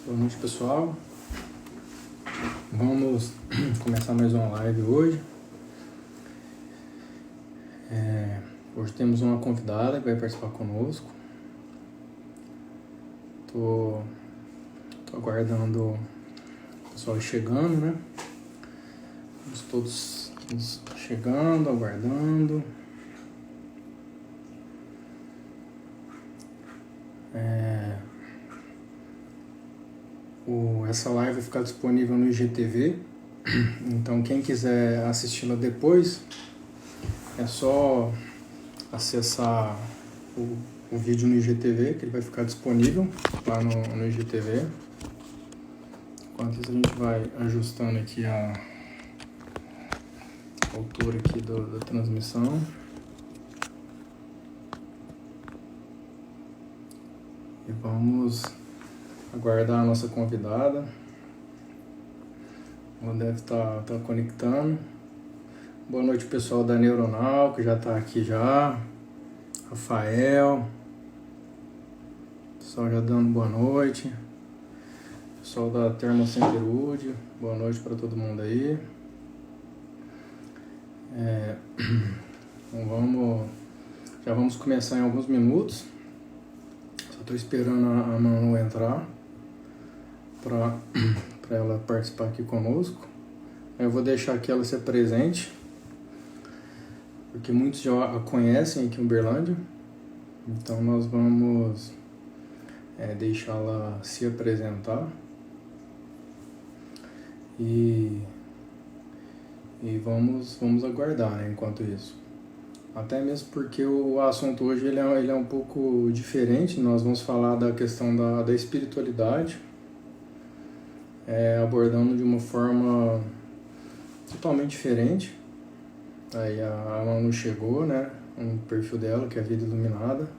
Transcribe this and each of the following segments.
Boa noite, pessoal. Vamos começar mais uma live hoje. Hoje temos uma convidada que vai participar conosco. Tô aguardando o pessoal chegando, né? Estamos todos chegando, aguardando. Essa live vai ficar disponível no IGTV. Então, quem quiser assisti-la depois, é só acessar o vídeo no IGTV, que ele vai ficar disponível lá no IGTV. Enquanto isso, a gente vai ajustando aqui a altura aqui da transmissão. E vamos aguardar a nossa convidada. Ela deve estar conectando. Boa noite, pessoal da Neuronal, que já está aqui já. Rafael. Pessoal já dando boa noite. Pessoal da Termocenterud, boa noite para todo mundo aí. Então já vamos começar em alguns minutos. Só estou esperando a Manu entrar para ela participar aqui conosco. Eu vou deixar que ela se apresente, porque muitos já a conhecem aqui em Uberlândia. Então nós vamos deixá-la se apresentar e vamos aguardar, né, enquanto isso. Até mesmo porque o assunto hoje ele é um pouco diferente. Nós vamos falar da questão da espiritualidade, abordando de uma forma totalmente diferente. Aí a Manu chegou, né? Um perfil dela, que é a Vida Iluminada.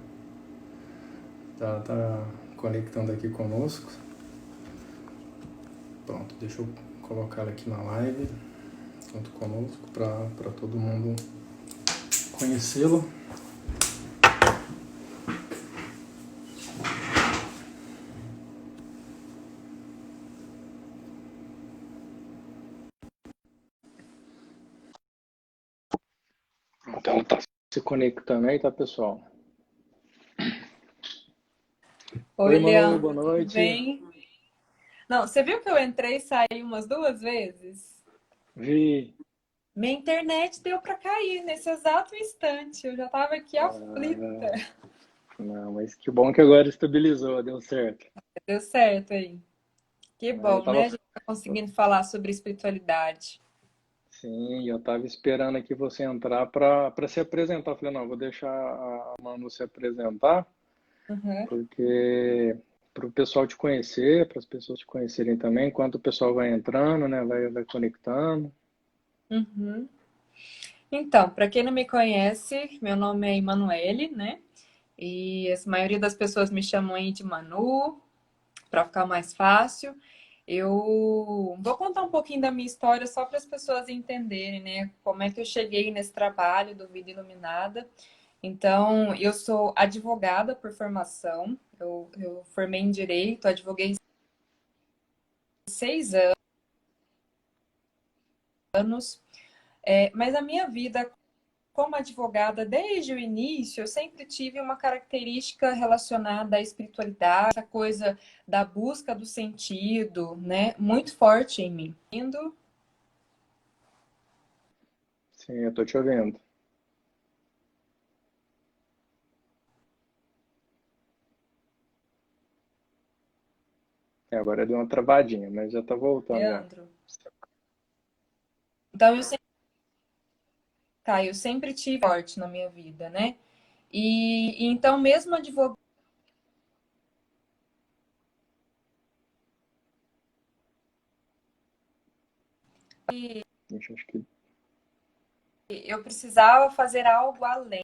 Tá conectando aqui conosco. Pronto, deixa eu colocar ela aqui na live, junto conosco, para todo mundo conhecê-la. Então ela tá se conectando aí, tá, pessoal? Oi, Oi, Manu, Leandro, boa tudo noite. bem? Não, você viu que eu entrei e saí umas duas vezes? Vi. Minha internet deu para cair nesse exato instante. Eu já estava aqui aflita. Ah, não, mas que bom que agora estabilizou, deu certo. Deu certo aí. Que Eu bom, tava, né? A gente tá conseguindo falar sobre espiritualidade. sim, eu tava esperando aqui você entrar para se apresentar. Eu falei, não, vou deixar a Manu se apresentar, Uhum, porque para o pessoal te conhecer, para as pessoas te conhecerem também, enquanto o pessoal vai entrando, né, vai conectando. uhum. Então, para quem não me conhece, meu nome é Emanuele, né? E a maioria das pessoas me chamam aí de Manu, para ficar mais fácil. Eu vou contar um pouquinho da minha história só para as pessoas entenderem, né? Como é que eu cheguei nesse trabalho do Vida Iluminada. Então, eu sou advogada por formação. Eu formei em Direito, advoguei 6 anos. Mas a minha vida como advogada, desde o início, eu sempre tive uma característica relacionada à espiritualidade, essa coisa da busca do sentido, né? Muito forte em mim. Sim, eu tô te ouvindo. Agora deu uma travadinha, mas já tá voltando já. Leandro. Então, eu sempre tive forte na minha vida, né? E então, mesmo advogada, Deixa eu acho que eu precisava fazer algo além.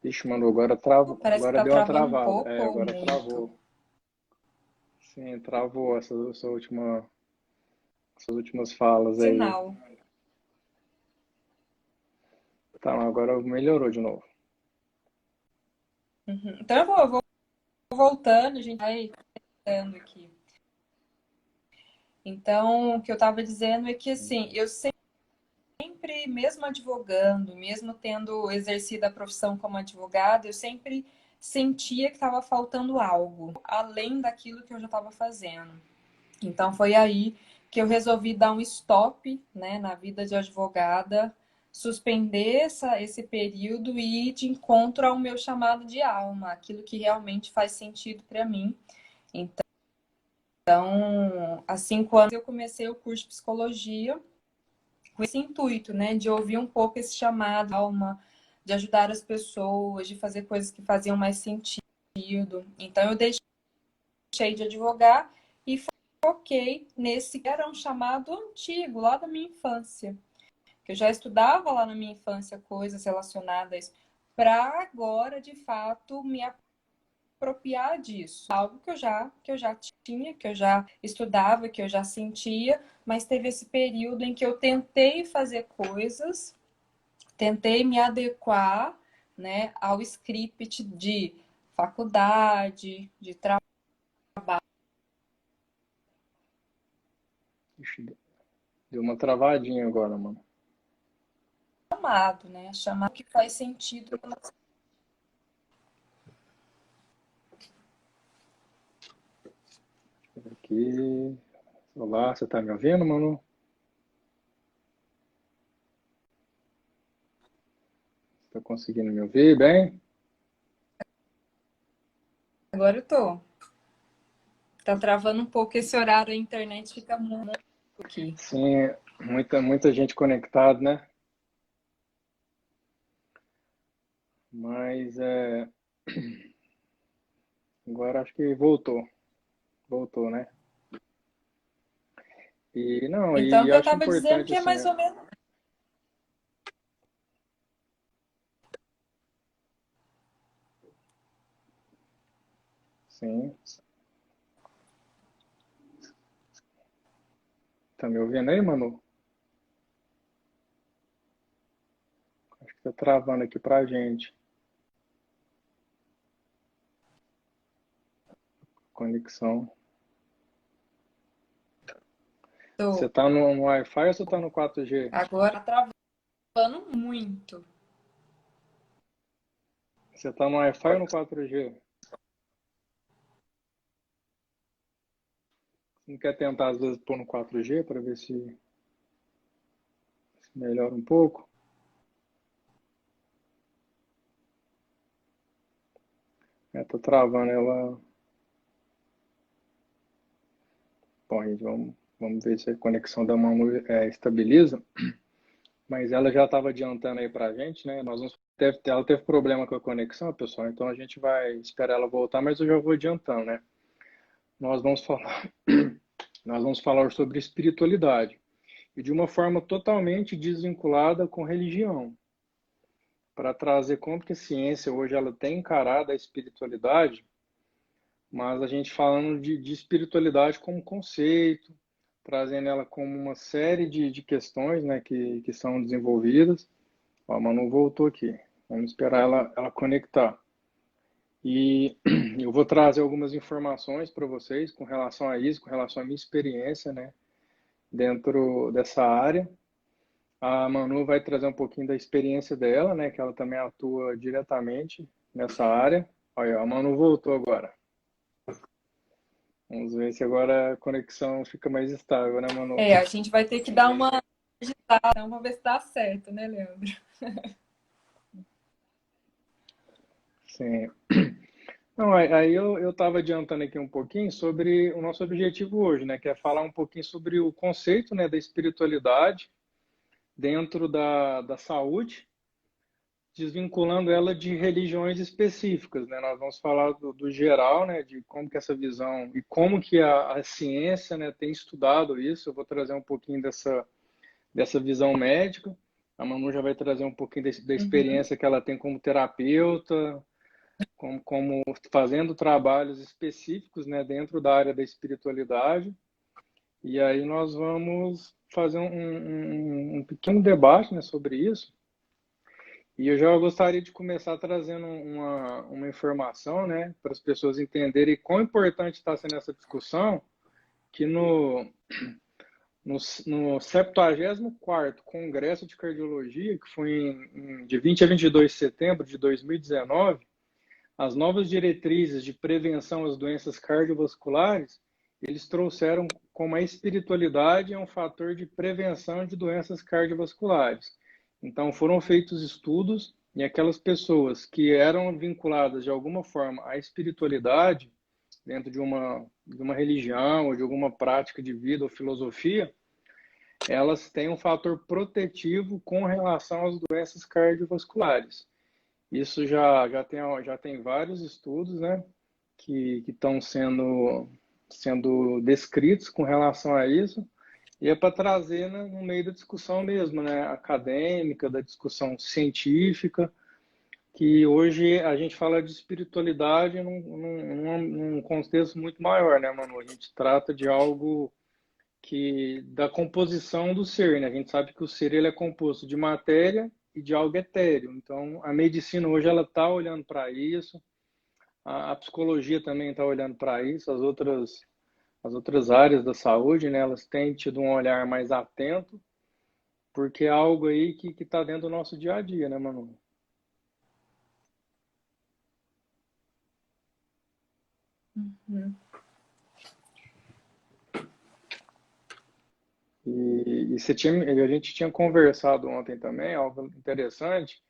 Ixi, mano, agora travou, Parece que agora está deu uma travando um travada. pouco ou Agora muito. travou. Sim, travou essas últimas falas aí. Sinal. Tá, agora melhorou de novo. Então eu vou voltando, a gente vai tentando aqui. Então, o que eu estava dizendo é que, assim, eu sempre, mesmo advogando, mesmo tendo exercido a profissão como advogada, eu sempre sentia que estava faltando algo, além daquilo que eu já estava fazendo. Então, foi aí que eu resolvi dar um stop, né, na vida de advogada, suspender esse período e ir de encontro ao meu chamado de alma, aquilo que realmente faz sentido para mim. Então, há 5 anos eu comecei o curso de psicologia com esse intuito, né, de ouvir um pouco esse chamado, alma, de ajudar as pessoas, de fazer coisas que faziam mais sentido. Então, eu deixei de advogar e foquei nesse que era um chamado antigo, lá da minha infância, que eu já estudava lá na minha infância coisas relacionadas para agora, de fato, me apropriar disso. Algo que eu já tinha, que eu já estudava, que eu já sentia, mas teve esse período em que eu tentei fazer coisas, tentei me adequar, né, ao script de faculdade, de trabalho. Ixi, deu uma travadinha agora, mano. Chamado, né? Chamado que faz sentido. Aqui. Olá, você tá me ouvindo, mano? Tá conseguindo me ouvir bem? Agora eu tô. Tá travando um pouco esse horário, a internet fica muito aqui. Sim, muita gente conectada, né? Mas agora acho que voltou, né? E não, Então, o e que eu acho tava dizendo importante que é assim, mais ou menos. sim. Tá me ouvindo aí, Manu? Acho que tá travando aqui pra gente. Conexão. Você Tô. tá no Wi-Fi ou você tá no 4G? Agora tá travando muito. Você tá no Wi-Fi ou no 4G? Você não quer tentar às vezes pôr no 4G para ver se melhora um pouco? Tá travando ela. Bom, gente, vamos ver se a conexão da Manu estabiliza. Mas ela já estava adiantando aí pra gente, né? Ela teve problema com a conexão, pessoal, então a gente vai esperar ela voltar, mas eu já vou adiantando, né? Nós vamos falar, nós vamos falar sobre espiritualidade e de uma forma totalmente desvinculada com religião, para trazer como que a ciência hoje ela tem encarado a espiritualidade, mas a gente falando de espiritualidade como conceito, trazendo ela como uma série de questões, né, que são desenvolvidas. Ó, a Manu voltou aqui. Vamos esperar ela conectar. E eu vou trazer algumas informações para vocês com relação a isso, com relação à minha experiência, né, dentro dessa área. A Manu vai trazer um pouquinho da experiência dela, né, que ela também atua diretamente nessa área. Olha, a Manu voltou agora. Vamos ver se agora a conexão fica mais estável, né, Manu? A gente vai ter que dar uma digitada, vamos ver se dá certo, né, Leandro? Sim. Não, aí eu estava adiantando aqui um pouquinho sobre o nosso objetivo hoje, né, que é falar um pouquinho sobre o conceito, né, da espiritualidade dentro da saúde, desvinculando ela de religiões específicas, né? Nós vamos falar do geral, né, de como que essa visão e como que a ciência, né, tem estudado isso. Eu vou trazer um pouquinho dessa visão médica. A Manu já vai trazer um pouquinho da Uhum. experiência que ela tem como terapeuta, como fazendo trabalhos específicos, né, dentro da área da espiritualidade. E aí nós vamos fazer um pequeno debate, né, sobre isso. E eu já gostaria de começar trazendo uma informação, né, para as pessoas entenderem quão importante está sendo essa discussão, que no 74º Congresso de Cardiologia, que foi de 20 a 22 de setembro de 2019, as novas diretrizes de prevenção às doenças cardiovasculares, eles trouxeram como a espiritualidade é um fator de prevenção de doenças cardiovasculares. Então, foram feitos estudos e aquelas pessoas que eram vinculadas de alguma forma à espiritualidade, dentro de uma religião ou de alguma prática de vida ou filosofia, elas têm um fator protetivo com relação às doenças cardiovasculares. Isso já tem vários estudos, né, que estão sendo descritos com relação a isso, e é para trazer, né, no meio da discussão mesmo, né, acadêmica, da discussão científica, que hoje a gente fala de espiritualidade num contexto muito maior, né, Manu? A gente trata de algo da composição do ser, né? A gente sabe que o ser ele é composto de matéria e de algo etéreo. Então, a medicina hoje ela está olhando para isso, a psicologia também está olhando para isso, as outras áreas da saúde, né? Elas têm tido um olhar mais atento, porque é algo aí que está dentro do nosso dia a dia, né, Manu? Uhum. A gente tinha conversado ontem também, algo interessante,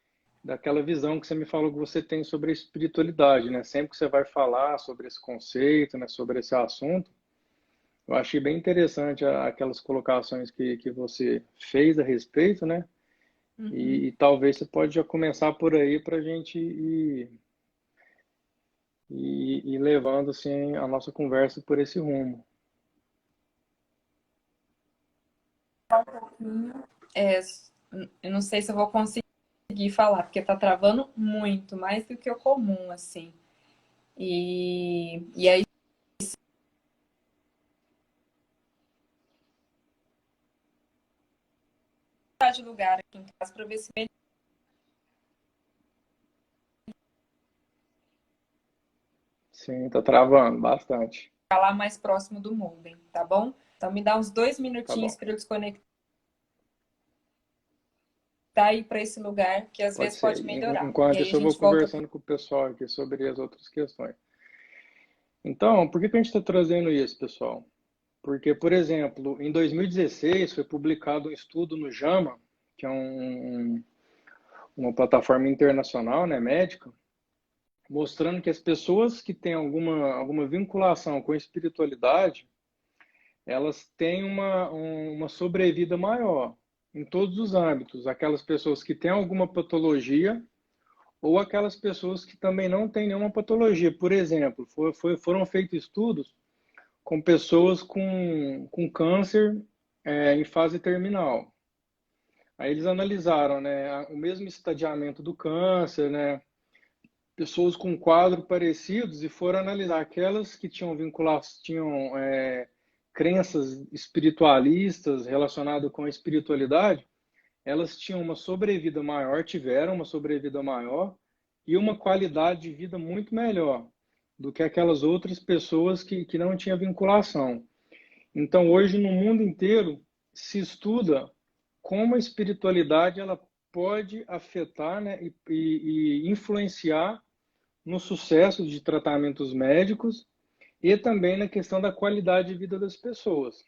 daquela visão que você me falou que você tem sobre a espiritualidade, né? Sempre que você vai falar sobre esse conceito, né, sobre esse assunto, eu achei bem interessante aquelas colocações que você fez a respeito, né? Uhum. E talvez você pode já começar por aí para a gente ir levando assim a nossa conversa por esse rumo. É, eu não sei se eu vou conseguir falar, porque tá travando muito, mais do que o comum, assim. E aí, tá de lugar aqui em casa para ver se melhora Sim, tá travando bastante. lá mais próximo do modem, tá bom? Então me dá uns 2 Tá minutinhos bom. para eu desconectar aí para esse lugar, que às Pode vezes ser. pode melhorar. E Enquanto aí a isso, eu vou gente volta. conversando com o pessoal aqui sobre as outras questões. Então, por que a gente está trazendo isso, pessoal? Porque, por exemplo, em 2016 foi publicado um estudo no JAMA, que é uma plataforma internacional, né, médica, mostrando que as pessoas que têm alguma vinculação com a espiritualidade, elas têm uma sobrevida maior em todos os âmbitos. Aquelas pessoas que têm alguma patologia ou aquelas pessoas que também não têm nenhuma patologia. Por exemplo, foram feitos estudos com pessoas com câncer em fase terminal. Aí eles analisaram, né, o mesmo estadiamento do câncer, né, pessoas com quadro parecidos e foram analisar aquelas que tinham crenças espiritualistas relacionadas com a espiritualidade, elas tinham uma sobrevida maior, tiveram uma sobrevida maior e uma qualidade de vida muito melhor do que aquelas outras pessoas que não tinham vinculação. Então, hoje, no mundo inteiro, se estuda como a espiritualidade ela pode afetar, né, e influenciar no sucesso de tratamentos médicos e também na questão da qualidade de vida das pessoas.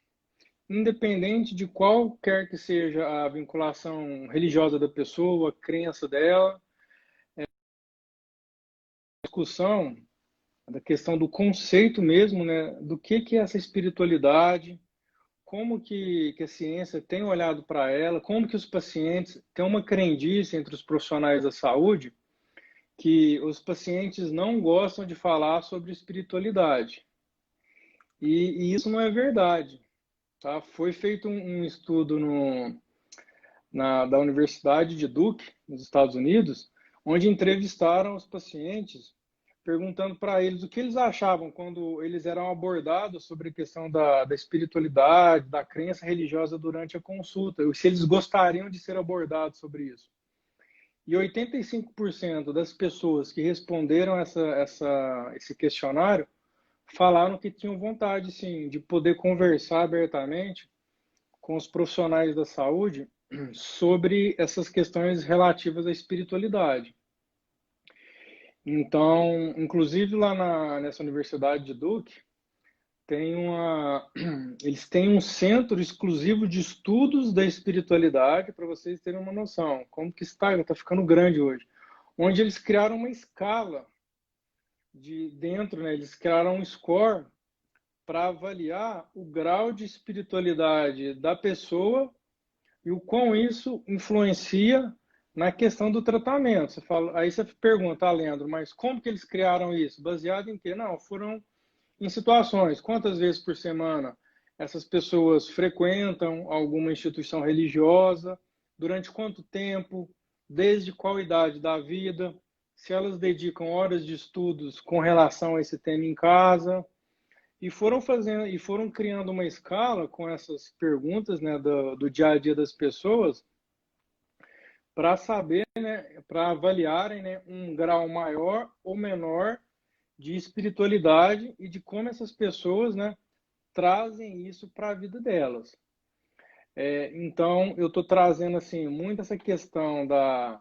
Independente de qual quer que seja a vinculação religiosa da pessoa, a crença dela, a discussão da questão do conceito mesmo, né, do que é essa espiritualidade, como que a ciência tem olhado para ela, como que os pacientes têm uma crendice entre os profissionais da saúde que os pacientes não gostam de falar sobre espiritualidade. E isso não é verdade. Tá? Foi feito um estudo da Universidade de Duke, nos Estados Unidos, onde entrevistaram os pacientes, perguntando para eles o que eles achavam quando eles eram abordados sobre a questão da espiritualidade, da crença religiosa durante a consulta, ou se eles gostariam de ser abordados sobre isso. E 85% das pessoas que responderam esse questionário falaram que tinham vontade, sim, de poder conversar abertamente com os profissionais da saúde sobre essas questões relativas à espiritualidade. Então, inclusive lá nessa Universidade de Duke, eles têm um centro exclusivo de estudos da espiritualidade, para vocês terem uma noção, como que está ficando grande hoje, onde eles criaram uma escala de dentro, né, eles criaram um score para avaliar o grau de espiritualidade da pessoa e o quão isso influencia na questão do tratamento. Aí você pergunta, Leandro, mas como que eles criaram isso? Baseado em quê? Não, foram em situações. Quantas vezes por semana essas pessoas frequentam alguma instituição religiosa? Durante quanto tempo? Desde qual idade da vida? Se elas dedicam horas de estudos com relação a esse tema em casa? E foram criando uma escala com essas perguntas, né, do dia a dia das pessoas, para saber, né, para avaliarem, né, um grau maior ou menor de espiritualidade e de como essas pessoas, né, trazem isso para a vida delas. Então, eu estou trazendo assim muito essa questão da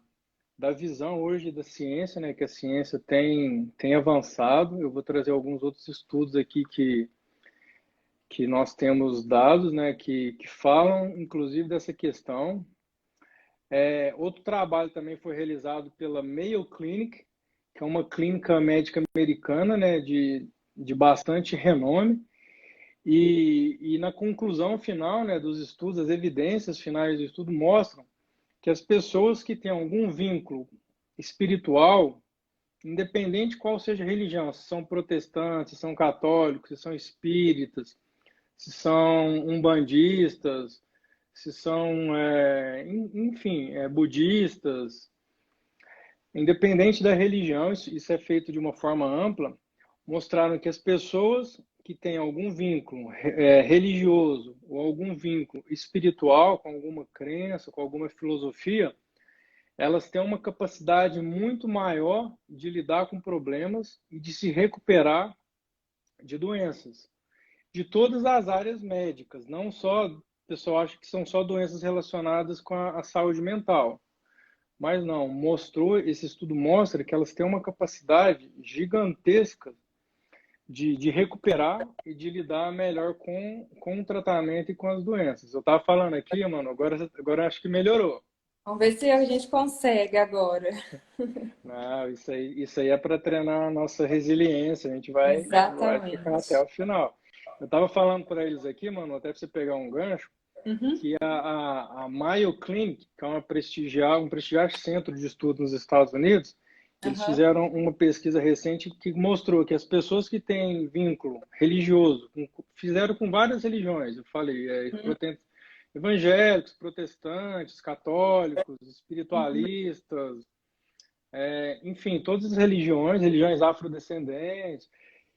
visão hoje da ciência, né, que a ciência tem avançado. Eu vou trazer alguns outros estudos aqui que nós temos dados, né, que falam, inclusive, dessa questão. Outro trabalho também foi realizado pela Mayo Clinic, que é uma clínica médica americana, né, de bastante renome. E na conclusão final, né, dos estudos, as evidências finais do estudo mostram que as pessoas que têm algum vínculo espiritual, independente qual seja a religião, se são protestantes, se são católicos, se são espíritas, se são umbandistas, se são, enfim, budistas, independente da religião, isso é feito de uma forma ampla, mostraram que as pessoas que têm algum vínculo religioso ou algum vínculo espiritual, com alguma crença, com alguma filosofia, elas têm uma capacidade muito maior de lidar com problemas e de se recuperar de doenças, de todas as áreas médicas, não só, o pessoal acha que são só doenças relacionadas com a saúde mental. Mas não, esse estudo mostra que elas têm uma capacidade gigantesca de recuperar e de lidar melhor com o tratamento e com as doenças. Eu estava falando aqui, mano, agora acho que melhorou. Vamos ver se a gente consegue agora. Não, isso aí é para treinar a nossa resiliência, a gente vai ficar até Exatamente. o final. Eu estava falando para eles aqui, mano, até para você pegar um gancho, Uhum. que a Mayo Clinic, que é um prestigiado centro de estudo nos Estados Unidos, eles Aham. fizeram uma pesquisa recente que mostrou que as pessoas que têm vínculo religioso, fizeram com várias religiões, eu falei, Uhum. evangélicos, protestantes, católicos, Uhum. espiritualistas, enfim, todas as religiões afrodescendentes,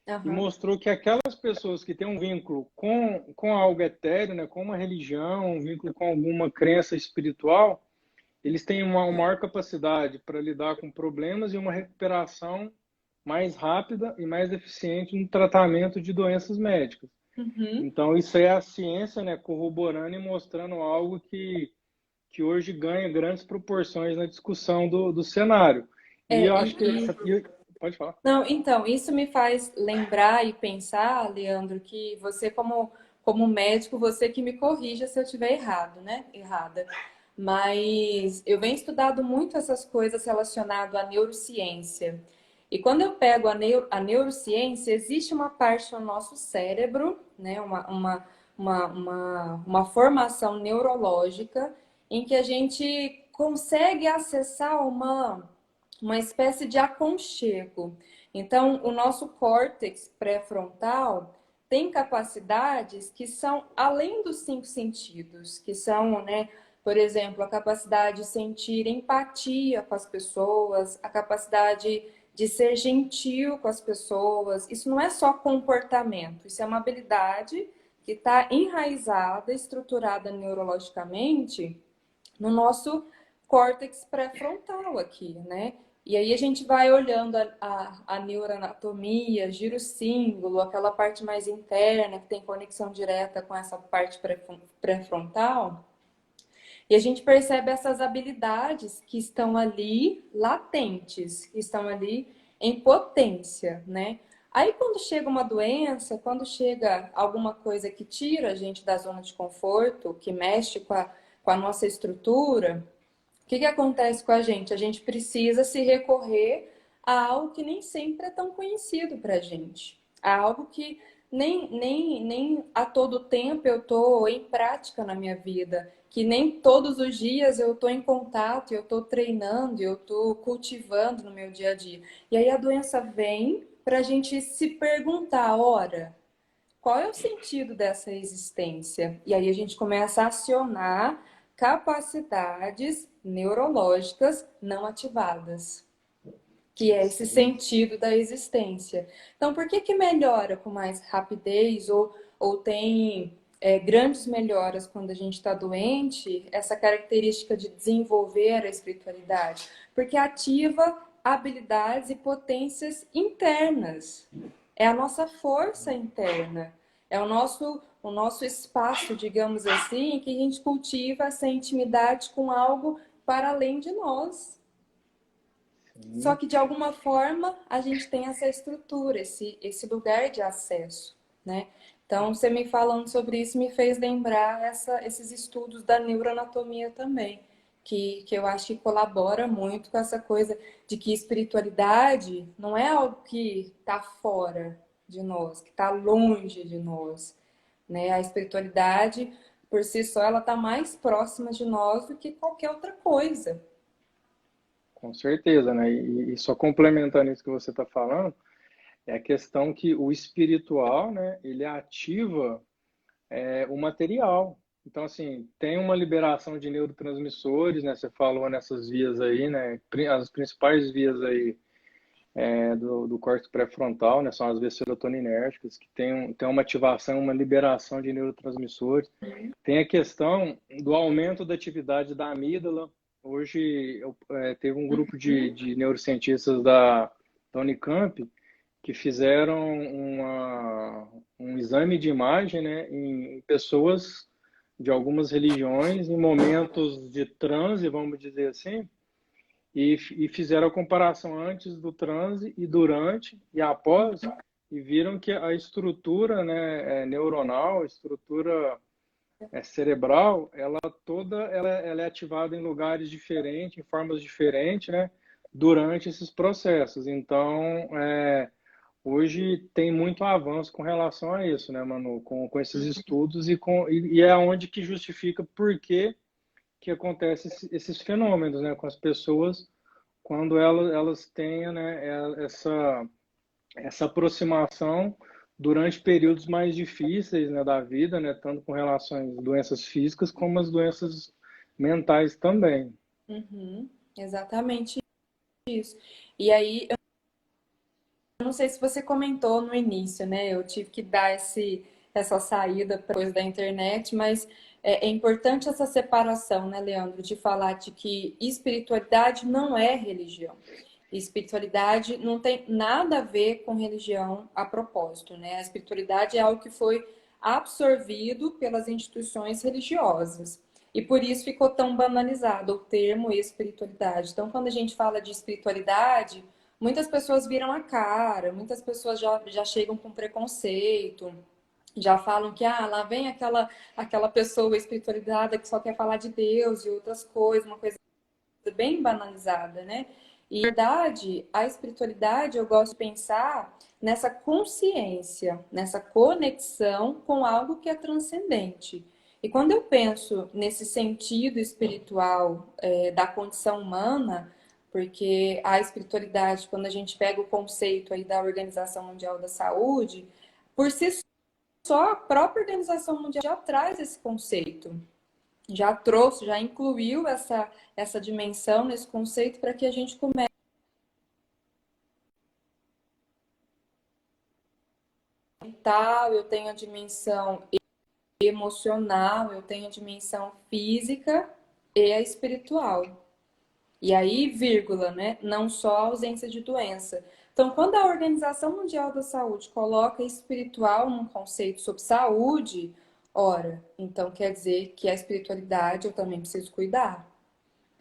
e Aham. mostrou que aquelas pessoas que têm um vínculo com algo etéreo, né, com uma religião, um vínculo com alguma crença espiritual, eles têm uma maior capacidade para lidar com problemas e uma recuperação mais rápida e mais eficiente no tratamento de doenças médicas. Uhum. Então, isso é a ciência, né, corroborando e mostrando algo que hoje ganha grandes proporções na discussão do cenário. E É, eu acho que pode falar. não, então, isso me faz lembrar e pensar, Leandro, que você, como médico, você que me corrija se eu estiver errado, né? Errada. Mas eu venho estudado muito essas coisas relacionadas à neurociência. E quando eu pego a neurociência, existe uma parte no nosso cérebro, né? Uma formação neurológica em que a gente consegue acessar uma espécie de aconchego. Então, o nosso córtex pré-frontal tem capacidades que são além dos cinco sentidos, que são, né, por exemplo, a capacidade de sentir empatia com as pessoas, a capacidade de ser gentil com as pessoas. Isso não é só comportamento, isso é uma habilidade que está enraizada, estruturada neurologicamente no nosso córtex pré-frontal aqui, né? E aí a gente vai olhando a neuroanatomia, girossímbolo, aquela parte mais interna que tem conexão direta com essa parte pré-frontal. E a gente percebe essas habilidades que estão ali latentes, que estão ali em potência, né? Aí quando chega uma doença, quando chega alguma coisa que tira a gente da zona de conforto, que mexe com a nossa estrutura, o que acontece com a gente? A gente precisa se recorrer a algo que nem sempre é tão conhecido para a gente. A algo que nem a todo tempo eu estou em prática na minha vida, que nem todos os dias eu estou em contato, eu estou treinando, eu estou cultivando no meu dia a dia. E aí a doença vem para a gente se perguntar, ora, qual é o sentido dessa existência? E aí a gente começa a acionar capacidades neurológicas não ativadas, que é esse sentido da existência. Então, por que que melhora com mais rapidez ou tem grandes melhoras quando a gente está doente, essa característica de desenvolver a espiritualidade? Porque ativa habilidades e potências internas. É a nossa força interna. É o nosso espaço, digamos assim, que a gente cultiva essa intimidade com algo para além de nós. Só Sim, que de alguma forma a gente tem essa estrutura, esse lugar de acesso, né? Então, você me falando sobre isso me fez lembrar esses estudos da neuroanatomia também, que eu acho que colabora muito com essa coisa de que espiritualidade não é algo que está fora de nós, que está longe de nós, né? A espiritualidade, por si só, ela está mais próxima de nós do que qualquer outra coisa. com certeza, né? E só complementando isso que você está falando, é a questão que o espiritual, né, ele ativa o material. Então, assim, tem uma liberação de neurotransmissores, né? Você falou nessas vias aí, né? As principais vias aí do córtex pré-frontal, né? São as vias serotoninérgicas, que tem uma ativação, uma liberação de neurotransmissores. Tem a questão do aumento da atividade da amígdala. Hoje teve um grupo de neurocientistas da Unicamp que fizeram um exame de imagem, né, em pessoas de algumas religiões em momentos de transe, vamos dizer assim, e fizeram a comparação antes do transe e durante e após, e viram que a estrutura, né, neuronal, a estrutura cerebral, ela é ativada em lugares diferentes, em formas diferentes, né, durante esses processos. Então, hoje tem muito avanço com relação a isso, né, Manu? Com esses estudos e é onde que justifica por que acontece esses fenômenos, né, com as pessoas quando elas têm, né, essa aproximação durante períodos mais difíceis, né, da vida, né, tanto com relação às doenças físicas como as doenças mentais também. Uhum, exatamente isso. E aí, eu não sei se você comentou no início, né? Eu tive que dar essa saída para coisa da internet, mas é importante essa separação, né, Leandro, de falar de que espiritualidade não é religião. Espiritualidade não tem nada a ver com religião a propósito, né? A espiritualidade é algo que foi absorvido pelas instituições religiosas. E por isso ficou tão banalizado o termo espiritualidade. Então, quando a gente fala de espiritualidade, muitas pessoas viram a cara, muitas pessoas já chegam com preconceito, já falam que lá vem aquela pessoa espiritualizada que só quer falar de Deus e outras coisas, uma coisa bem banalizada, né? E, na verdade, a espiritualidade, eu gosto de pensar nessa consciência, nessa conexão com algo que é transcendente. E quando eu penso nesse sentido espiritual da condição humana, porque a espiritualidade, quando a gente pega o conceito aí da Organização Mundial da Saúde, por si só a própria Organização Mundial já traz esse conceito, já trouxe, já incluiu essa dimensão nesse conceito para que a gente comece mental, eu tenho a dimensão emocional, eu tenho a dimensão física e a espiritual. E aí, vírgula, né? Não só a ausência de doença. Então, quando a Organização Mundial da Saúde coloca espiritual num conceito sobre saúde, ora, então quer dizer que a espiritualidade eu também preciso cuidar.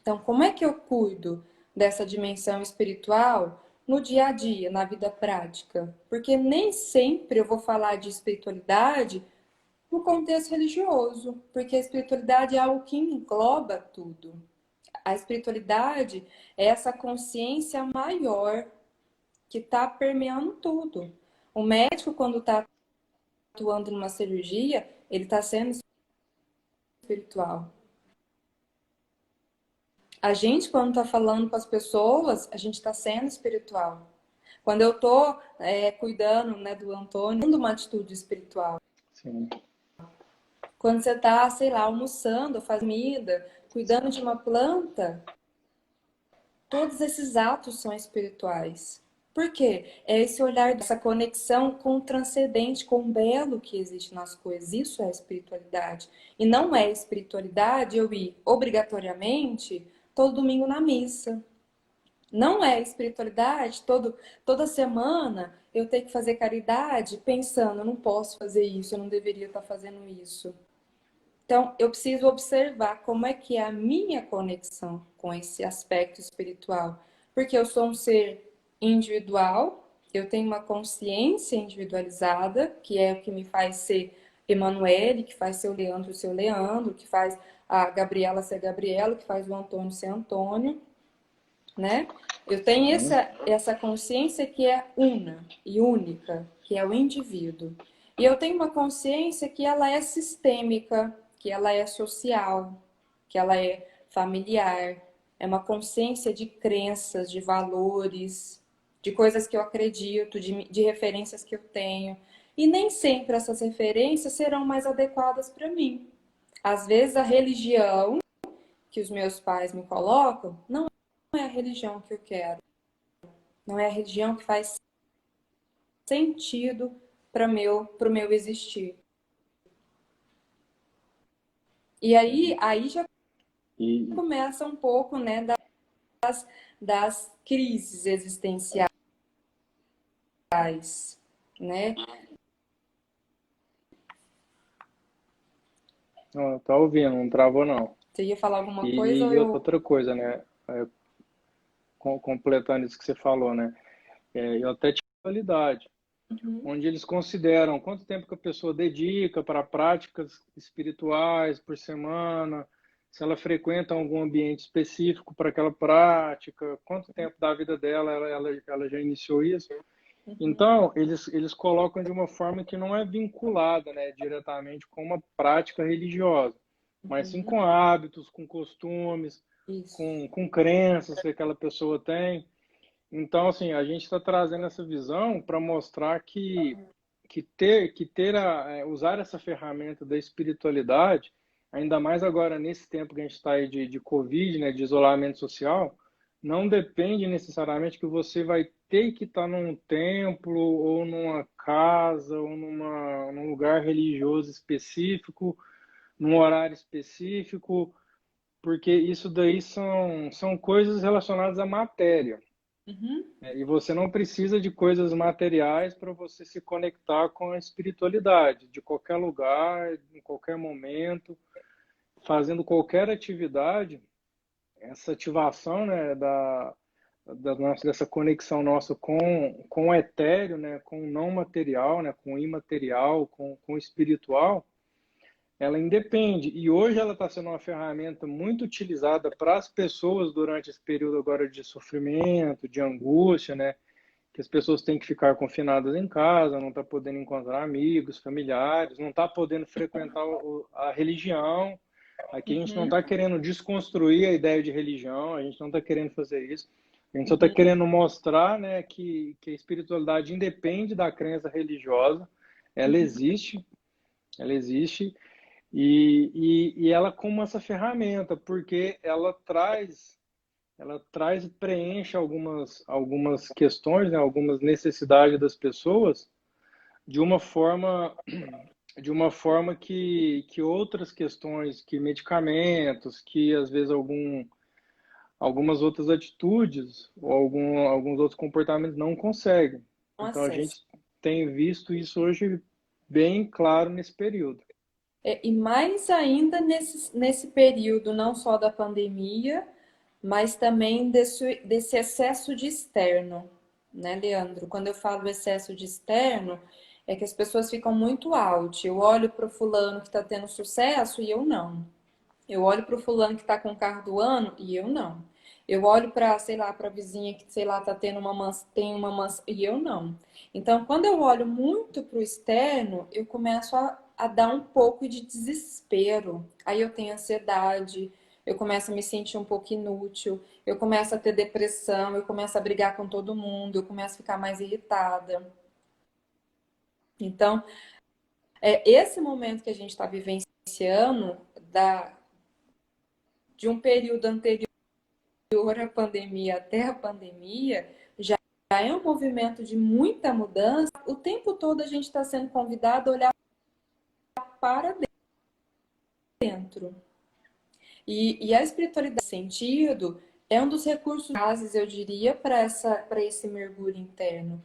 Então, como é que eu cuido dessa dimensão espiritual no dia a dia, na vida prática? Porque nem sempre eu vou falar de espiritualidade no contexto religioso, porque a espiritualidade é algo que engloba tudo. A espiritualidade é essa consciência maior que está permeando tudo. O médico, quando está atuando numa cirurgia, ele está sendo espiritual. A gente, quando está falando com as pessoas, a gente está sendo espiritual. Quando eu estou cuidando, né, do Antônio, tendo uma atitude espiritual. Sim. Quando você está, sei lá, almoçando, fazendo comida, cuidando de uma planta, todos esses atos são espirituais. Por quê? É esse olhar, essa conexão com o transcendente, com o belo que existe nas coisas. Isso é espiritualidade. E não é espiritualidade eu ir obrigatoriamente todo domingo na missa. Não é espiritualidade toda semana eu ter que fazer caridade pensando, eu não posso fazer isso, eu não deveria estar fazendo isso. Então, eu preciso observar como é que é a minha conexão com esse aspecto espiritual. Porque eu sou um ser individual, eu tenho uma consciência individualizada, que é o que me faz ser Emanuele, que faz ser o seu Leandro, que faz a Gabriela ser Gabriela, que faz o Antônio ser Antônio, né? Eu tenho essa consciência que é una e única, que é o indivíduo. E eu tenho uma consciência que ela é sistêmica, que ela é social, que ela é familiar. É uma consciência de crenças, de valores, de coisas que eu acredito, de referências que eu tenho. E nem sempre essas referências serão mais adequadas para mim. Às vezes a religião que os meus pais me colocam não é a religião que eu quero. Não é a religião que faz sentido para pro meu existir. E aí já E, começa um pouco, né, das crises existenciais, né? não, tá ouvindo, não travou não. Você ia falar alguma coisa ou E eu... outra coisa, né? Completando isso que você falou, né? Eu até tive qualidade, Uhum, onde eles consideram quanto tempo que a pessoa dedica para práticas espirituais por semana, se ela frequenta algum ambiente específico para aquela prática, quanto tempo da vida dela ela já iniciou isso. uhum, Então, eles colocam de uma forma que não é vinculada, né, diretamente com uma prática religiosa, mas sim uhum. com hábitos, com costumes, Isso. com crenças que aquela pessoa tem. Então, assim, a gente está trazendo essa visão para mostrar usar essa ferramenta da espiritualidade, ainda mais agora nesse tempo que a gente está aí de Covid, né, de isolamento social, não depende necessariamente que você vai ter que estar num templo ou numa casa ou num lugar religioso específico, num horário específico, porque isso daí são coisas relacionadas à matéria. Uhum, E você não precisa de coisas materiais para você se conectar com a espiritualidade, de qualquer lugar, em qualquer momento, fazendo qualquer atividade. Essa ativação, né, dessa conexão nossa com o etéreo, né, com o não material, né, com o imaterial, com o espiritual, ela independe. E hoje ela está sendo uma ferramenta muito utilizada para as pessoas durante esse período agora de sofrimento, de angústia, né? Que as pessoas têm que ficar confinadas em casa, não está podendo encontrar amigos, familiares, não está podendo frequentar a religião. Aqui a gente não uhum, está querendo desconstruir a ideia de religião, a gente não está querendo fazer isso. A gente só está uhum, querendo mostrar, né, que a espiritualidade independe da crença religiosa, ela uhum, existe, ela existe, e ela como essa ferramenta, porque ela traz e preenche algumas questões, né, algumas necessidades das pessoas de uma forma que outras questões, que medicamentos, que às vezes algumas outras atitudes ou alguns outros comportamentos não conseguem. Um Então a acesso. gente tem visto isso hoje bem claro nesse período. E mais ainda nesse período, não só da pandemia, mas também desse excesso de externo, né, Leandro? Quando eu falo excesso de externo, é que as pessoas ficam muito out. Eu olho para o fulano que está tendo sucesso e eu não. Eu olho para o fulano que está com o carro do ano e eu não. Eu olho para, sei lá, para a vizinha que, sei lá, tá tendo tem uma mansão e eu não. Então, quando eu olho muito para o externo, eu começo a dar um pouco de desespero. Aí eu tenho ansiedade, eu começo a me sentir um pouco inútil, eu começo a ter depressão, eu começo a brigar com todo mundo, eu começo a ficar mais irritada. Então, esse momento que a gente está vivenciando de um período anterior à pandemia até a pandemia, já é um movimento de muita mudança. O tempo todo a gente está sendo convidado a olhar para dentro. E a espiritualidade, nesse sentido, é um dos recursos básicos, eu diria, para esse mergulho interno.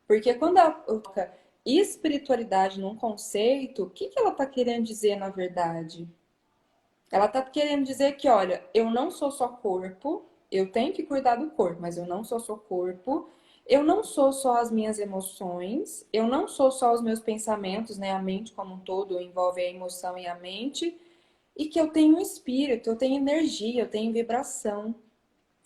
Porque quando eu coloco espiritualidade num conceito, o que ela está querendo dizer na verdade? Ela está querendo dizer que, olha, eu não sou só corpo, eu tenho que cuidar do corpo, mas eu não sou só corpo, eu não sou só as minhas emoções, eu não sou só os meus pensamentos, né? A mente como um todo envolve a emoção e a mente, e que eu tenho um espírito, eu tenho energia, eu tenho vibração.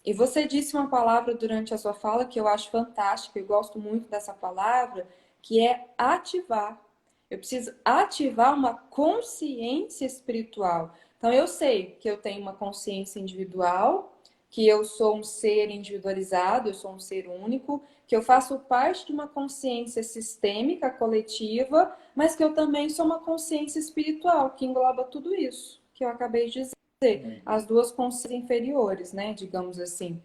E você disse uma palavra durante a sua fala que eu acho fantástica, eu gosto muito dessa palavra, que é ativar. Eu preciso ativar uma consciência espiritual. Então eu sei que eu tenho uma consciência individual, que eu sou um ser individualizado, eu sou um ser único, que eu faço parte de uma consciência sistêmica, coletiva, mas que eu também sou uma consciência espiritual, que engloba tudo isso que eu acabei de dizer as duas consciências inferiores, né? Digamos assim,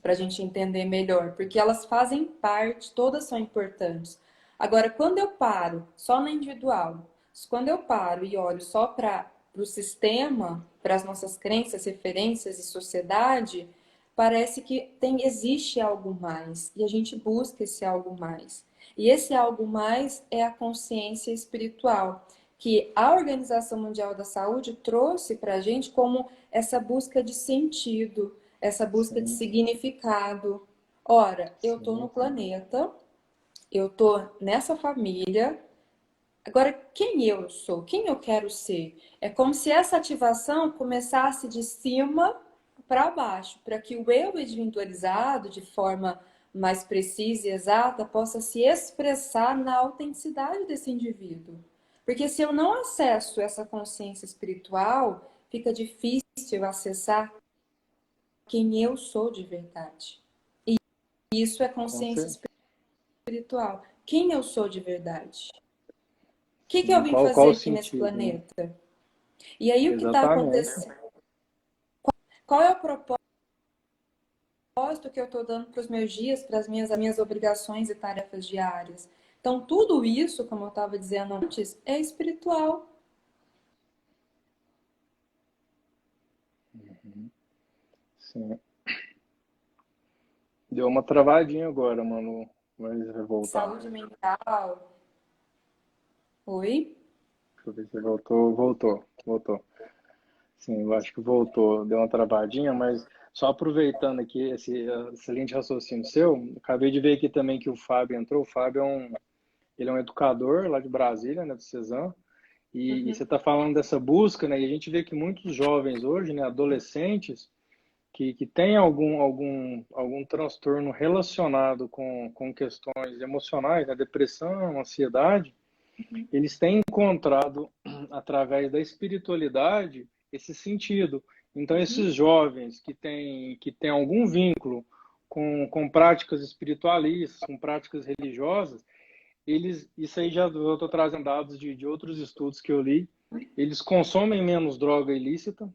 para a gente entender melhor, porque elas fazem parte, todas são importantes. Agora, quando eu paro só na individual, quando eu paro e olho só para o sistema, para as nossas crenças, referências e sociedade, parece que existe algo mais e a gente busca esse algo mais. E esse algo mais é a consciência espiritual, que a Organização Mundial da Saúde trouxe para a gente como essa busca de sentido, essa busca de Sim, significado. Ora, eu estou no sim, sim. planeta, eu estou nessa família. Agora, quem eu sou? Quem eu quero ser? É como se essa ativação começasse de cima para baixo, para que o eu individualizado, de forma mais precisa e exata, possa se expressar na autenticidade desse indivíduo. Porque se eu não acesso essa consciência espiritual, fica difícil acessar quem eu sou de verdade. E isso é Com consciência certeza. espiritual. Quem eu sou de verdade? O que eu Sim, vim qual fazer o aqui nesse sentido, né? planeta? E aí o que está Exatamente. acontecendo? Qual é o propósito que eu estou dando para os meus dias, para as minhas obrigações e tarefas diárias? Então, tudo isso, como eu estava dizendo antes, é espiritual. Sim. Deu uma travadinha agora, mano. Mas vai voltar. Saúde mental. Oi? Deixa eu ver se voltou. Voltou. Sim, eu acho que voltou. Deu uma travadinha, mas só aproveitando aqui esse excelente raciocínio seu, acabei de ver aqui também que o Fábio entrou. O Fábio ele é um educador lá de Brasília, né, do Cesam. E você Uhum, está falando dessa busca, né? E a gente vê que muitos jovens hoje, né, adolescentes, que têm algum transtorno relacionado com questões emocionais, né, depressão, ansiedade, uhum, eles têm encontrado, através da espiritualidade, esse sentido. Então, uhum, esses jovens que têm algum vínculo com práticas espiritualistas, com práticas religiosas, isso aí já eu estou trazendo dados de outros estudos que eu li, eles consomem menos droga ilícita,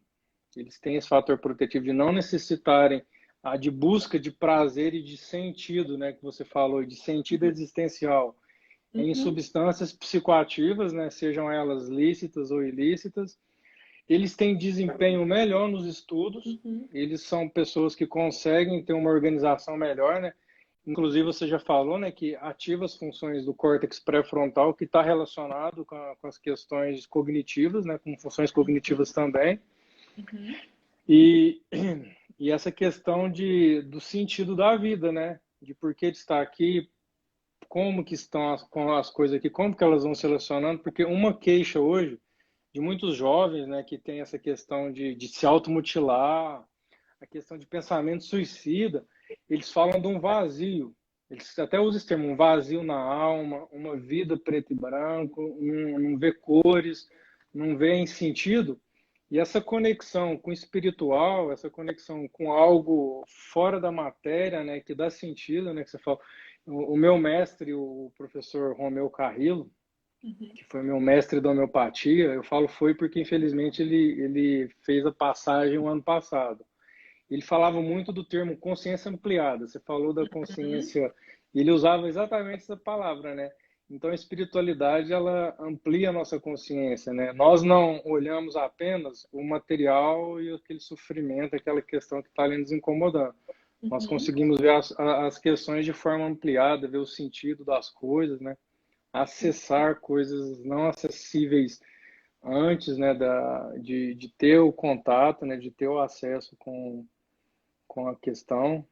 eles têm esse fator protetivo de não necessitarem de busca de prazer e de sentido, né, que você falou, de sentido existencial em uhum, substâncias psicoativas, né, sejam elas lícitas ou ilícitas, Eles têm desempenho melhor nos estudos, Uhum. eles são pessoas que conseguem ter uma organização melhor, né? Inclusive, você já falou, né, que ativa as funções do córtex pré-frontal, que está relacionado com as questões cognitivas, né, com funções cognitivas também. Uhum. E, e essa questão do sentido da vida, né? De por que estar aqui, como que estão as coisas aqui, como que elas vão se relacionando, porque uma queixa hoje de muitos jovens, né, que tem essa questão de se automutilar, a questão de pensamento suicida, eles falam de um vazio. Eles até usam esse termo, um vazio na alma, uma vida preto e branco, não vê cores, não vê em sentido. E essa conexão com o espiritual, essa conexão com algo fora da matéria, né, que dá sentido, né, que você fala. O meu mestre, o professor Romeu Carrillo, Uhum. que foi meu mestre da homeopatia, eu falo foi porque infelizmente ele fez a passagem o ano passado. Ele falava muito do termo consciência ampliada. Você falou da Uhum. consciência, e ele usava exatamente essa palavra, né? Então a espiritualidade ela amplia a nossa consciência, né? Nós não olhamos apenas o material e aquele sofrimento, aquela questão que está ali nos incomodando. Nós Uhum. conseguimos ver as questões de forma ampliada, ver o sentido das coisas, né? Acessar coisas não acessíveis antes, né, de ter o contato, né, de ter o acesso com a questão.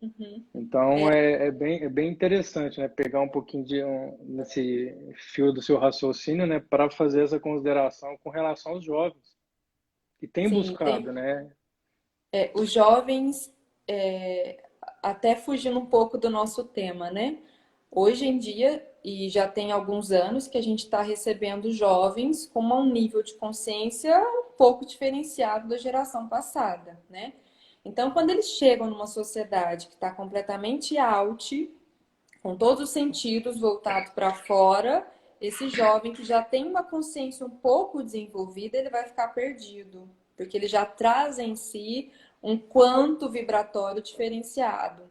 Uhum. Então É, é bem interessante, né, pegar um pouquinho nesse fio do seu raciocínio, né, para fazer essa consideração com relação aos jovens que têm sim, buscado, né? os jovens, é, até fugindo um pouco do nosso tema, né? Hoje em dia, e já tem alguns anos que a gente está recebendo jovens com um nível de consciência um pouco diferenciado da geração passada, né? Então, quando eles chegam numa sociedade que está completamente out, com todos os sentidos voltados para fora, esse jovem que já tem uma consciência um pouco desenvolvida, ele vai ficar perdido, porque ele já traz em si um quanto vibratório diferenciado.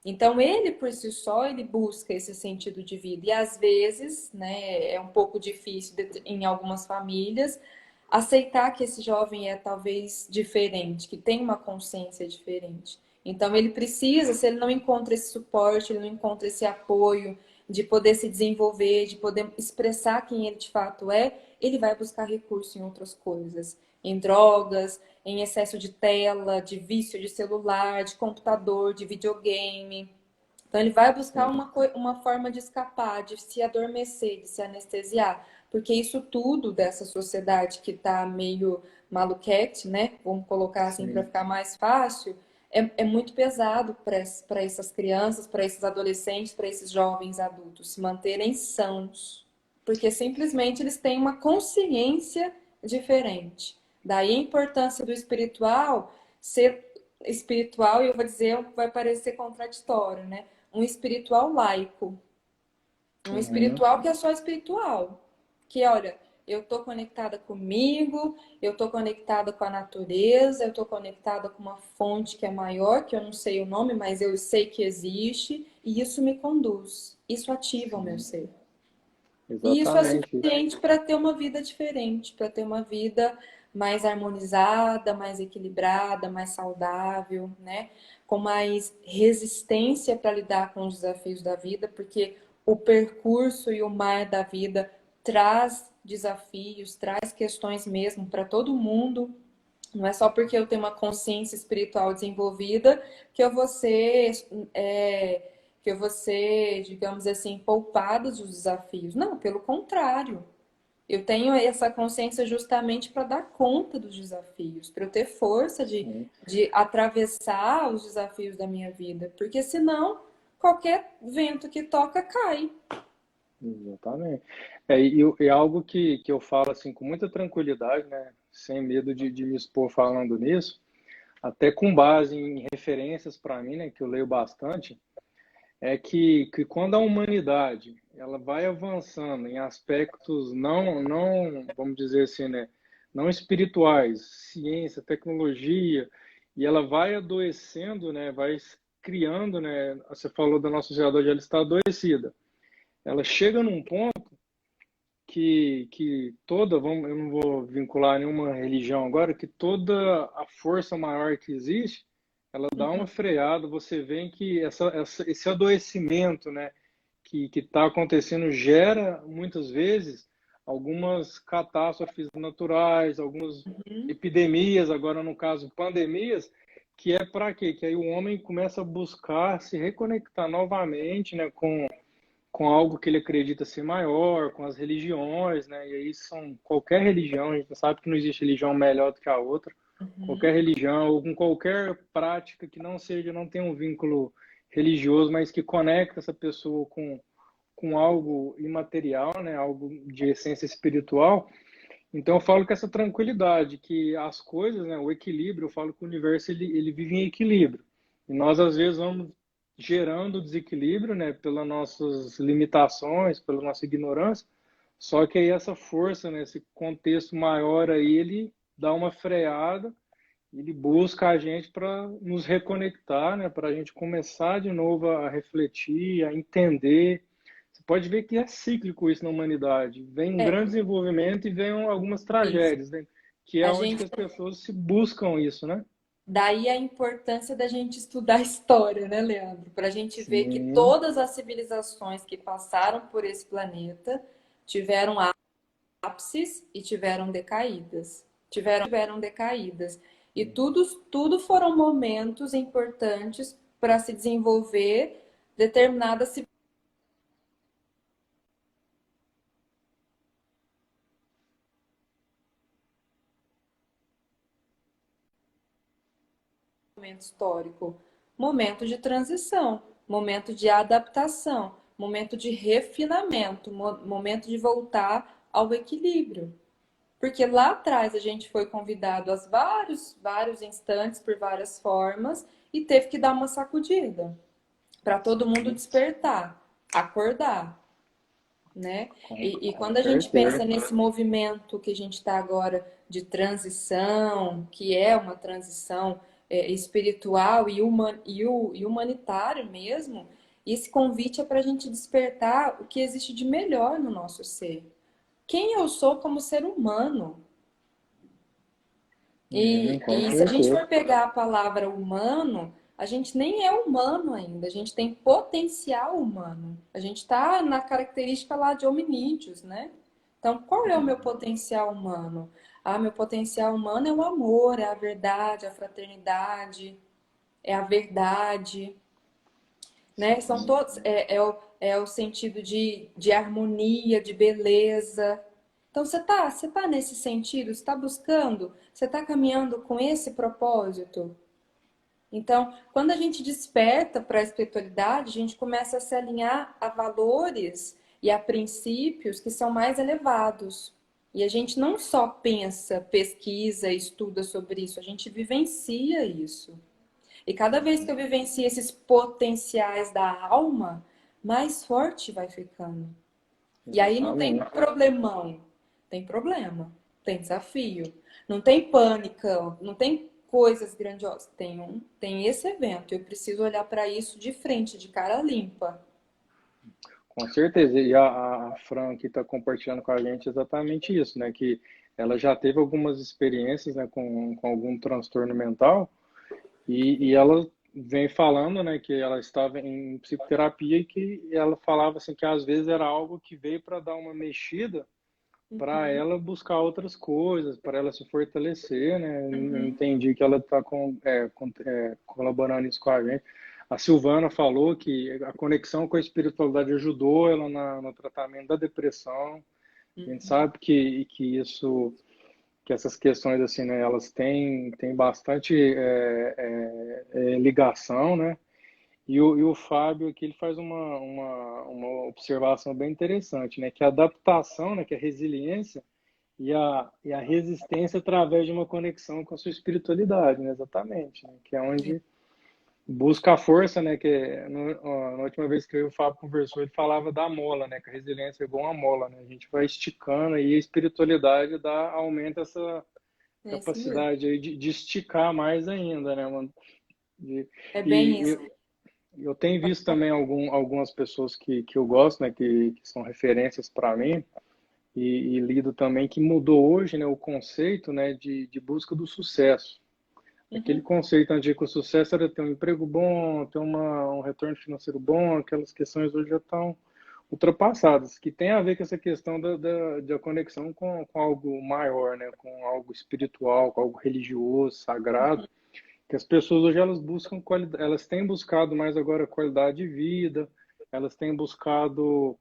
Então, ele por si só, ele busca esse sentido de vida. E às vezes, né, é um pouco difícil em algumas famílias aceitar que esse jovem é talvez diferente, que tem uma consciência diferente. Então, ele precisa, se ele não encontra esse suporte, ele não encontra esse apoio de poder se desenvolver, de poder expressar quem ele de fato é, ele vai buscar recurso em outras coisas, em drogas, em excesso de tela, de vício de celular, de computador, de videogame. Então, ele vai buscar uma forma de escapar, de se adormecer, de se anestesiar. Porque isso tudo dessa sociedade que está meio maluquete, né? Vamos colocar assim para Sim, ficar mais fácil, é muito pesado para essas crianças, para esses adolescentes, para esses jovens adultos se manterem sãos. Porque simplesmente eles têm uma consciência diferente. Daí a importância do espiritual ser espiritual, e eu vou dizer, vai parecer contraditório, né? Um espiritual laico. Um uhum, espiritual que é só espiritual. Que, olha, eu estou conectada comigo, eu estou conectada com a natureza, eu estou conectada com uma fonte que é maior, que eu não sei o nome, mas eu sei que existe, e isso me conduz. Isso ativa o meu sim, ser. E isso é exatamente. suficiente para ter uma vida diferente, para ter uma vida mais harmonizada, mais equilibrada, mais saudável, né? Com mais resistência para lidar com os desafios da vida, porque o percurso e o mar da vida traz desafios, traz questões mesmo para todo mundo. Não é só porque eu tenho uma consciência espiritual desenvolvida que eu vou ser, é, que eu vou ser, digamos assim, poupada dos desafios. Não, pelo contrário. Eu tenho essa consciência justamente para dar conta dos desafios, para eu ter força Sim, de atravessar os desafios da minha vida. Porque senão, qualquer vento que toca cai. exatamente. E algo que eu falo assim com muita tranquilidade, né, sem medo de me expor falando nisso, até com base em referências para mim, né, que eu leio bastante, é que quando a humanidade ela vai avançando em aspectos não vamos dizer assim, né, não espirituais, ciência, tecnologia, e ela vai adoecendo, né, vai criando, né, você falou da nossa sociedade, ela está adoecida. Ela chega num ponto que toda, vamos, eu não vou vincular nenhuma religião agora, que toda a força maior que existe, ela dá uma Uhum. freada, você vê que esse adoecimento, né, que está acontecendo gera, muitas vezes, algumas catástrofes naturais, algumas Uhum. epidemias, agora no caso pandemias, que é para quê? Que aí o homem começa a buscar se reconectar novamente, né, com algo que ele acredita ser maior, com as religiões, né? E aí são qualquer religião, a gente sabe que não existe religião melhor do que a outra. Qualquer Uhum. religião ou com qualquer prática que não seja, não tenha um vínculo religioso, mas que conecta essa pessoa com algo imaterial, né? Algo de essência espiritual. Então eu falo que essa tranquilidade, que as coisas, né, o equilíbrio, eu falo que o universo ele vive em equilíbrio. E nós às vezes vamos gerando desequilíbrio, né, pelas nossas limitações, pela nossa ignorância. Só que aí essa força, né, esse contexto maior aí, ele dá uma freada, ele busca a gente para nos reconectar, né, para a gente começar de novo a refletir, a entender. Você pode ver que é cíclico isso na humanidade. Vem um É, grande desenvolvimento e vem algumas isso. tragédias, né? Que é A onde que gente, as pessoas se buscam isso, né? daí a importância da gente estudar história, né, Leandro? Para a gente ver que Sim, todas as civilizações que passaram por esse planeta tiveram ápices e tiveram decaídas. Tiveram decaídas. E tudo foram momentos importantes para se desenvolver determinadas momento histórico, momento de transição, momento de adaptação, momento de refinamento, momento de voltar ao equilíbrio. Porque lá atrás a gente foi convidado a vários instantes, por várias formas, e teve que dar uma sacudida para todo mundo sim, despertar, acordar, né? E com quando a gente certeza. pensa nesse movimento que a gente está agora de transição, que é uma transição espiritual e humanitário mesmo, esse convite é para a gente despertar o que existe de melhor no nosso ser. Quem eu sou como ser humano? Com E se a gente for certeza. pegar a palavra humano, a gente nem é humano ainda, a gente tem potencial humano. A gente está na característica lá de hominídeos, né? Então, qual é o meu potencial humano? Ah, meu potencial humano é o amor, é a verdade, a fraternidade, é a verdade, né? São todos, é o sentido de harmonia, de beleza. Então, você tá nesse sentido? Você está buscando? Você está caminhando com esse propósito? Então, quando a gente desperta para a espiritualidade, a gente começa a se alinhar a valores e a princípios que são mais elevados. E a gente não só pensa, pesquisa, estuda sobre isso, a gente vivencia isso. E cada vez que eu vivencio esses potenciais da alma, mais forte vai ficando. E aí não tem Exatamente. problemão, tem problema, tem desafio, não tem pânico, não tem coisas grandiosas, tem esse evento. Eu preciso olhar para isso de frente, de cara limpa. Com certeza. E a Fran que está compartilhando com a gente exatamente isso, né? Que ela já teve algumas experiências, né, com algum transtorno mental e ela vem falando, né, que ela estava em psicoterapia e que ela falava assim que às vezes era algo que veio para dar uma mexida para Uhum, ela buscar outras coisas, para ela se fortalecer, né? Eu uhum, entendi que ela está colaborando isso com a gente. A Silvana falou que a conexão com a espiritualidade ajudou ela no tratamento da depressão. A gente uhum. sabe que isso, que essas questões assim, né, elas têm bastante ligação, né? E o Fábio aqui ele faz uma observação bem interessante, né? Que a adaptação, né, que a resiliência e a resistência através de uma conexão com a sua espiritualidade, né? Exatamente, né? Que é onde busca a força, né? Na última vez que eu e o Fábio conversou, ele falava da mola, né? Que a resiliência é igual uma mola, né? A gente vai esticando e a espiritualidade aumenta essa É isso mesmo. capacidade aí de esticar mais ainda, né, mano? De- É bem e isso. eu tenho visto também algumas pessoas que eu gosto, né? Que são referências para mim. e lido também, que mudou hoje, né, o conceito, né, de busca do sucesso. Aquele Uhum. conceito antigo, o sucesso era ter um emprego bom, ter um retorno financeiro bom, aquelas questões hoje já estão ultrapassadas, que tem a ver com essa questão da conexão com algo maior, né, com algo espiritual, com algo religioso, sagrado, que as pessoas hoje elas buscam qualidade, elas têm buscado mais agora qualidade de vida, elas têm buscado